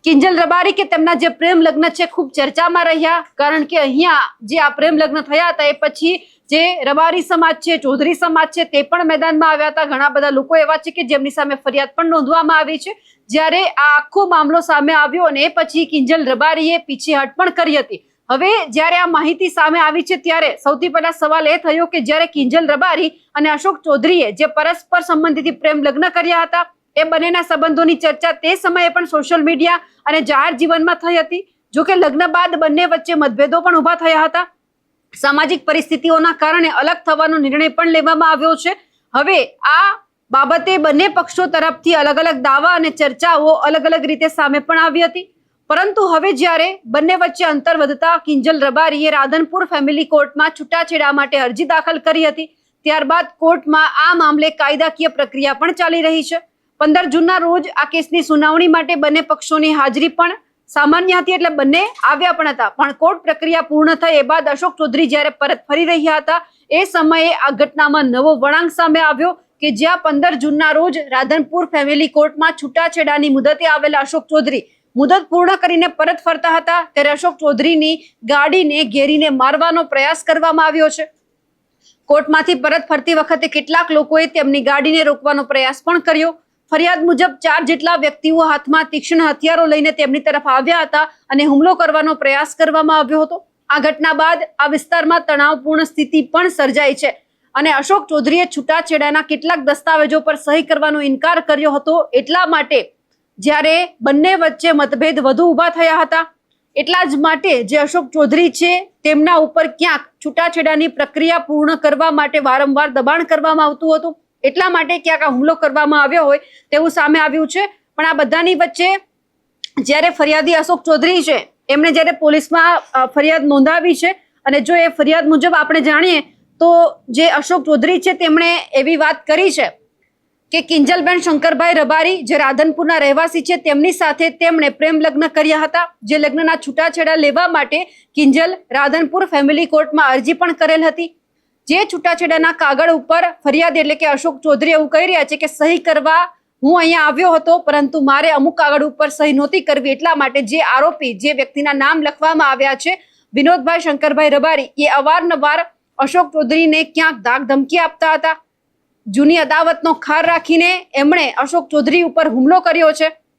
કિંજલ રબારી કે તેમના જે પ્રેમ લગ્ન છે ખૂબ ચર્ચામાં રહ્યા, કારણ કે અહીંયા જે આ પ્રેમ લગ્ન થયા હતા એ પછી જે રબારી સમાજ છે, ચૌધરી સમાજ છે, તે પણ મેદાનમાં આવ્યા હતા. ઘણા બધા લોકો એવા છે કે જેમની સામે ફરિયાદ પણ નોંધવામાં આવી છે. જ્યારે આ આખો મામલો સામે આવ્યો અને એ પછી કિંજલ રબારીએ પીછેહટ પણ કરી હતી. હવે જ્યારે આ માહિતી સામે આવી છે ત્યારે સૌથી પહેલા સવાલ એ થયો કે જ્યારે કિંજલ રબારી અને અશોક ચૌધરીએ જે પરસ્પર સંબંધિત પ્રેમ લગ્ન કર્યા હતા એ બંનેના સંબંધોની ચર્ચા તે સમયે પણ સોશિયલ મીડિયા અને જાહેર જીવનમાં થઈ હતી. જોકે લગ્ન બાદ બંને વચ્ચે મતભેદો પણ ઉભા થયા હતા. સામાજિક પરિસ્થિતિઓના કારણે અલગ થવાનો નિર્ણય પણ લેવામાં આવ્યો છે. હવે આ બાબતે બંને પક્ષો તરફથી અલગ અલગ દાવા અને ચર્ચાઓ અલગ અલગ રીતે સામે પણ આવી હતી. પરંતુ હવે જ્યારે બંને વચ્ચે અંતર વધતા કિંજલ રબારીએ રાધનપુર ફેમિલી કોર્ટમાં છૂટાછેડા માટે અરજી દાખલ કરી હતી. ત્યારબાદ કોર્ટમાં આ મામલે કાયદાકીય પ્રક્રિયા પણ ચાલી રહી છે. 15 જૂનના રોજ આ કેસની સુનાવણી માટે બંને પક્ષોની હાજરી પણ સામાન્ય હતી, એટલે બંને આવ્યા પણ હતા. પણ કોર્ટ પ્રક્રિયા પૂર્ણ થઈ એ બાદ અશોક ચૌધરી જ્યારે પરત ફરી રહ્યા હતા એ સમયે આ ઘટનામાં નવો વળાંક સામે આવ્યો કે જ્યાં 15 જૂનના રોજ રાધનપુર ફેમિલી કોર્ટમાં છૂટાછેડાની મુદતે આવેલા અશોક ચૌધરી મુદત પૂર્ણ કરીને પરત ફરતા હતા ત્યારે અશોક ચૌધરીની ગાડીને ઘેરીને મારવાનો પ્રયાસ કરવામાં આવ્યો છે. કોર્ટમાંથી પરત ફરતી વખતે કેટલાક લોકોએ તેમની ગાડીને રોકવાનો પ્રયાસ પણ કર્યો. ફરિયાદ મુજબ 4 જેટલા વ્યક્તિઓ હાથમાં તીક્ષ્ણ હથિયારો લઈને તેમની તરફ આવ્યા હતા અને હુમલો કરવાનો પ્રયાસ કરવામાં આવ્યો હતો. આ ઘટના બાદ આ વિસ્તારમાં તણાવપૂર્ણ સ્થિતિ પણ સર્જાઈ છે અને અશોક ચૌધરીએ છૂટાછેડાના કેટલાક દસ્તાવેજો પર સહી કરવાનો ઇનકાર કર્યો હતો. એટલા માટે જ્યારે બંને વચ્ચે મતભેદ વધુ ઉભા થયા હતા એટલા જ માટે જે અશોક ચૌધરી છે તેમના ઉપર ક્યાંક છૂટાછેડાની પ્રક્રિયા પૂર્ણ કરવા માટે વારંવાર દબાણ કરવામાં આવતું હતું. એટલા માટે ક્યાંક આ હુમલો કરવામાં આવ્યો હોય તેવું સામે આવ્યું છે. પણ આ બધાની વચ્ચે જ્યારે ફરિયાદી અશોક ચૌધરી છે એમણે જ્યારે પોલીસમાં ફરિયાદ નોંધાવી છે અને જો એ ફરિયાદ મુજબ આપણે જાણીએ તો જે અશોક ચૌધરી છે તેમણે એવી વાત કરી છે કે કિંજલબેન શંકરભાઈ રબારી જે રાધનપુરના રહેવાસી છે તેમની સાથે તેમણે પ્રેમ લગ્ન કર્યા હતા. જે લગ્નના છૂટાછેડા લેવા માટે કિંજલ રાધનપુર ફેમિલી કોર્ટમાં અરજી પણ કરેલ હતી. જે છૂટાછેડાના કાગળ ઉપર ફરિયાદ એટલે કે અશોક ચૌધરી એવું કહી રહ્યા છે કે સહી કરવા હું અહીંયા આવ્યો હતો, પરંતુ મારે અમુક કાગળ ઉપર સહી નહોતી કરવી, એટલા માટે જે આરોપી જે વ્યક્તિના નામ લખવામાં આવ્યા છે વિનોદભાઈ શંકરભાઈ રબારી એ અવારનવાર અશોક ચૌધરીને ક્યાંક ધાક ધમકી આપતા હતા. જૂની અદાવતનો ખાર રાખીને એમણે અશોક ચૌધરી ઉપર હુમલો કર્યો છે.